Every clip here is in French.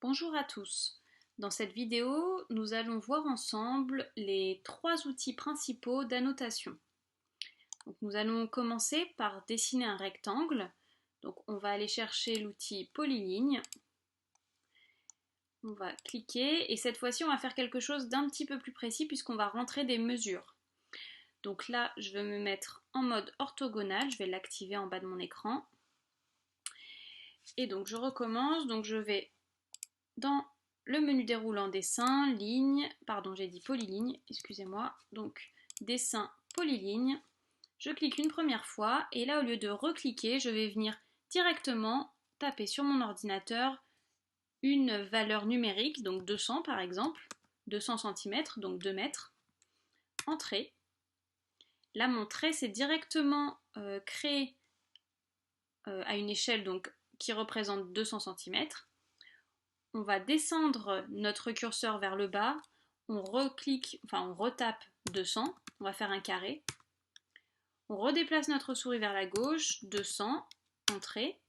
Bonjour à tous. Dans cette vidéo, nous allons voir ensemble les trois outils principaux d'annotation. Nous allons commencer par dessiner un rectangle. Donc, on va aller chercher l'outil polyligne. On va cliquer et cette fois-ci, on va faire quelque chose d'un petit peu plus précis puisqu'on va rentrer des mesures. Donc là, je vais me mettre en mode orthogonal. Je vais l'activer en bas de mon écran. Et donc, je recommence. Donc, je vais dans le menu déroulant dessin, ligne, pardon j'ai dit polyligne, excusez-moi, donc dessin, polyligne, je clique une première fois et là au lieu de recliquer, je vais venir directement taper sur mon ordinateur une valeur numérique, donc 200 par exemple, 200 cm, donc 2 mètres, entrée. Là mon trait s'est directement créé à une échelle donc, qui représente 200 cm. On va descendre notre curseur vers le bas, on reclique, enfin on retape 200, on va faire un carré. On redéplace notre souris vers la gauche, 200, entrée.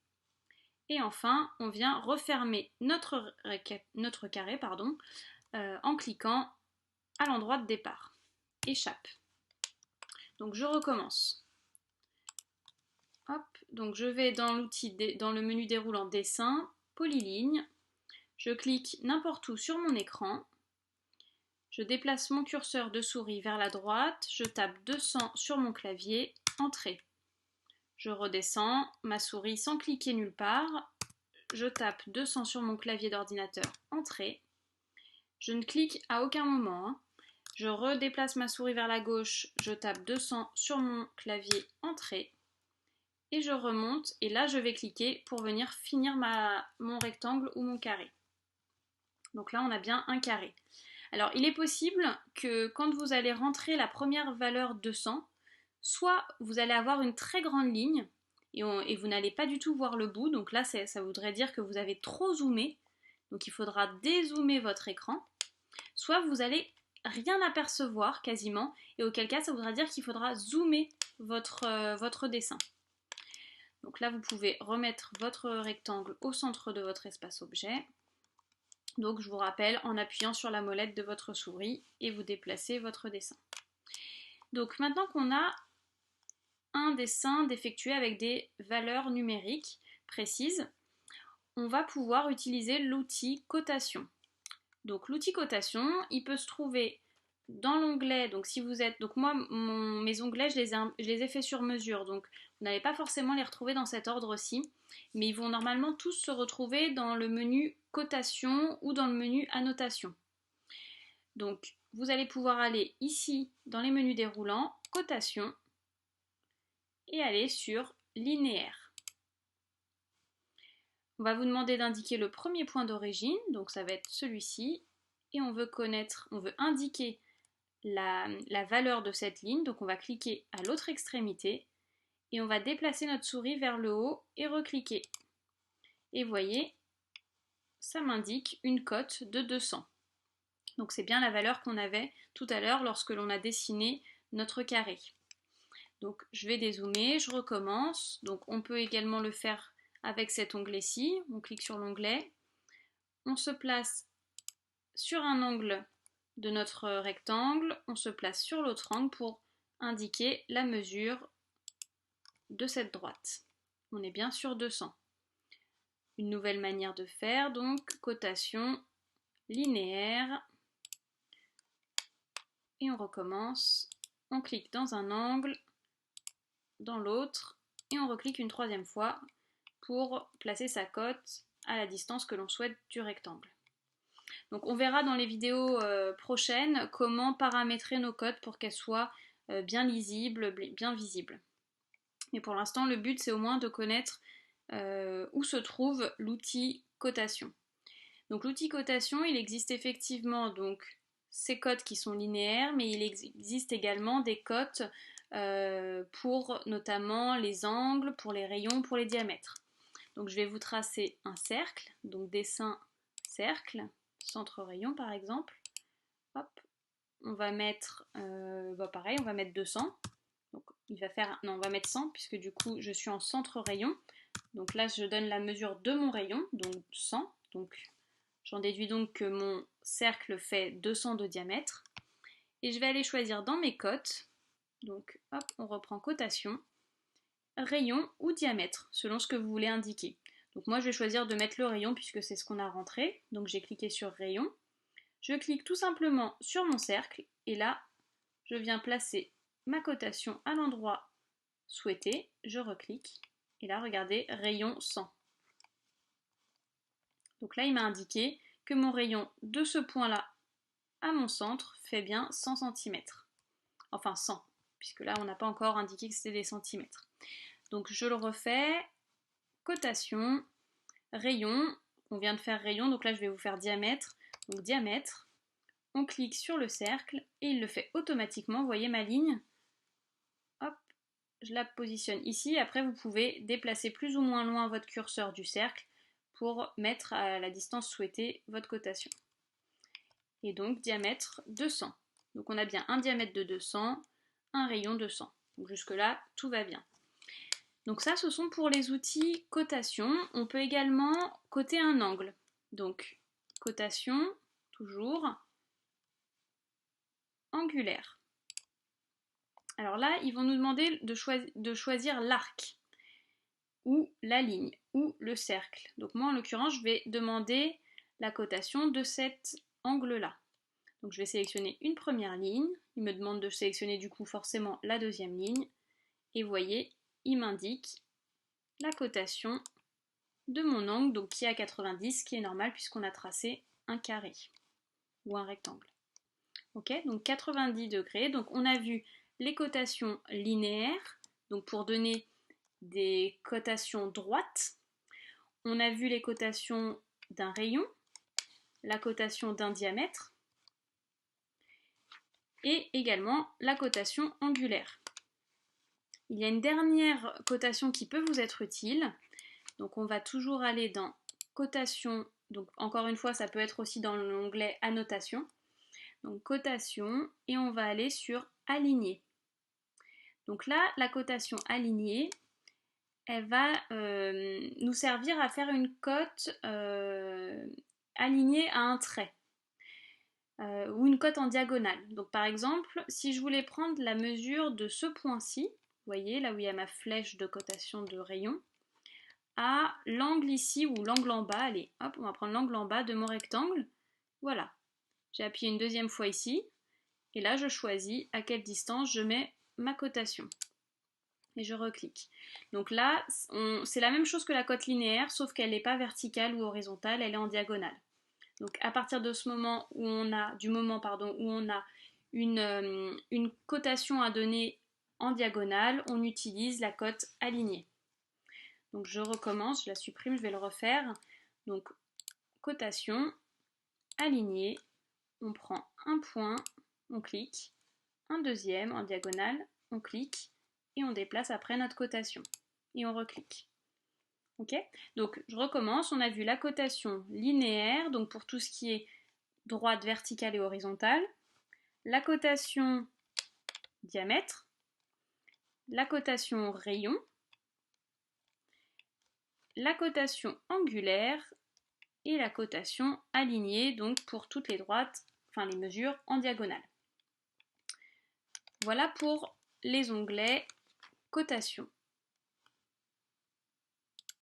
Et enfin, on vient refermer notre carré en cliquant à l'endroit de départ. Échappe. Donc je recommence. Hop, donc je vais dans le menu déroulant dessin, polyligne. Je clique n'importe où sur mon écran, je déplace mon curseur de souris vers la droite, je tape 200 sur mon clavier, entrée. Je redescends ma souris sans cliquer nulle part, je tape 200 sur mon clavier d'ordinateur, entrée. Je ne clique à aucun moment, je redéplace ma souris vers la gauche, je tape 200 sur mon clavier, entrée. Et je remonte, et là je vais cliquer pour venir finir mon rectangle ou mon carré. Donc là, on a bien un carré. Alors, il est possible que quand vous allez rentrer la première valeur 200, soit vous allez avoir une très grande ligne et vous n'allez pas du tout voir le bout. Donc là, ça voudrait dire que vous avez trop zoomé. Donc il faudra dézoomer votre écran. Soit vous allez rien apercevoir quasiment et auquel cas, ça voudra dire qu'il faudra zoomer votre dessin. Donc là, vous pouvez remettre votre rectangle au centre de votre espace objet. Donc je vous rappelle en appuyant sur la molette de votre souris et vous déplacez votre dessin. Donc maintenant qu'on a un dessin d'effectuer avec des valeurs numériques précises, on va pouvoir utiliser l'outil cotation. Donc l'outil cotation, il peut se trouver dans l'onglet, donc si vous êtes, donc moi mes onglets je les ai faits sur mesure, donc vous n'allez pas forcément les retrouver dans cet ordre-ci, mais ils vont normalement tous se retrouver dans le menu cotation ou dans le menu annotation. Donc vous allez pouvoir aller ici dans les menus déroulants, cotation, et aller sur linéaire. On va vous demander d'indiquer le premier point d'origine, donc ça va être celui-ci, et on veut indiquer la valeur de cette ligne, donc on va cliquer à l'autre extrémité et on va déplacer notre souris vers le haut et recliquer. Et vous voyez, ça m'indique une cote de 200. Donc c'est bien la valeur qu'on avait tout à l'heure lorsque l'on a dessiné notre carré. Donc je vais dézoomer, je recommence. Donc on peut également le faire avec cet onglet-ci. On clique sur l'onglet, on se place sur un angle de notre rectangle, on se place sur l'autre angle pour indiquer la mesure de cette droite. On est bien sur 200. Une nouvelle manière de faire, donc cotation linéaire. Et on recommence. On clique dans un angle, dans l'autre, et on reclique une troisième fois pour placer sa cote à la distance que l'on souhaite du rectangle. Donc on verra dans les vidéos prochaines comment paramétrer nos cotes pour qu'elles soient bien lisibles, bien visibles. Mais pour l'instant, le but c'est au moins de connaître où se trouve l'outil cotation. Donc l'outil cotation, il existe effectivement donc ces cotes qui sont linéaires, mais il existe également des cotes pour notamment les angles, pour les rayons, pour les diamètres. Donc je vais vous tracer un cercle, donc dessin cercle, centre rayon par exemple. Hop, on va mettre, pareil, on va mettre 200. Donc on va mettre 100 puisque du coup je suis en centre rayon. Donc là je donne la mesure de mon rayon, donc 100. Donc J'en déduis donc que mon cercle fait 200 de diamètre. Et je vais aller choisir dans mes cotes, donc hop, on reprend cotation, rayon ou diamètre, selon ce que vous voulez indiquer. Donc moi je vais choisir de mettre le rayon puisque c'est ce qu'on a rentré, donc j'ai cliqué sur rayon. Je clique tout simplement sur mon cercle et là, je viens placer ma cotation à l'endroit souhaité, je reclique et là regardez, rayon 100. Donc là il m'a indiqué que mon rayon de ce point-là à mon centre fait bien 100 cm. Enfin 100, puisque là on n'a pas encore indiqué que c'était des centimètres. Donc je le refais, cotation, rayon, on vient de faire rayon, donc là je vais vous faire diamètre, donc diamètre, on clique sur le cercle et il le fait automatiquement, vous voyez ma ligne, hop, je la positionne ici, après vous pouvez déplacer plus ou moins loin votre curseur du cercle pour mettre à la distance souhaitée votre cotation. Et donc diamètre 200. Donc on a bien un diamètre de 200, un rayon de 100. Donc jusque là, tout va bien. Donc ça, ce sont pour les outils cotation. On peut également coter un angle. Donc cotation, toujours, angulaire. Alors là, ils vont nous demander de choisir l'arc, ou la ligne, ou le cercle. Donc moi, en l'occurrence, je vais demander la cotation de cet angle-là. Donc je vais sélectionner une première ligne, il me demande de sélectionner du coup forcément la deuxième ligne, et vous voyez, il m'indique la cotation de mon angle, donc qui est à 90, qui est normal puisqu'on a tracé un carré, ou un rectangle. Ok, donc 90 degrés, donc on a vu les cotations linéaires, donc pour donner des cotations droites, on a vu les cotations d'un rayon, la cotation d'un diamètre, et également la cotation angulaire. Il y a une dernière cotation qui peut vous être utile. Donc on va toujours aller dans cotation, donc encore une fois ça peut être aussi dans l'onglet annotation. Donc cotation et on va aller sur aligner. Donc là la cotation alignée, elle va nous servir à faire une cote alignée à un trait. Ou une cote en diagonale. Donc par exemple, si je voulais prendre la mesure de ce point-ci, vous voyez, là où il y a ma flèche de cotation de rayon, à l'angle ici, ou l'angle en bas, allez, hop, on va prendre l'angle en bas de mon rectangle, voilà. J'ai appuyé une deuxième fois ici, et là je choisis à quelle distance je mets ma cotation. Et je reclique. Donc là, c'est la même chose que la cote linéaire, sauf qu'elle n'est pas verticale ou horizontale, elle est en diagonale. Donc à partir de ce moment où on a, une cotation à donner en diagonale, on utilise la cote alignée. Donc je recommence, je la supprime, je vais le refaire. Donc cotation, alignée, on prend un point, on clique, un deuxième en diagonale, on clique et on déplace après notre cotation. Et on reclique. Ok, donc je recommence, on a vu la cotation linéaire, donc pour tout ce qui est droite, verticale et horizontale, la cotation diamètre, la cotation rayon, la cotation angulaire et la cotation alignée, donc pour toutes les droites, enfin les mesures en diagonale. Voilà pour les onglets cotation.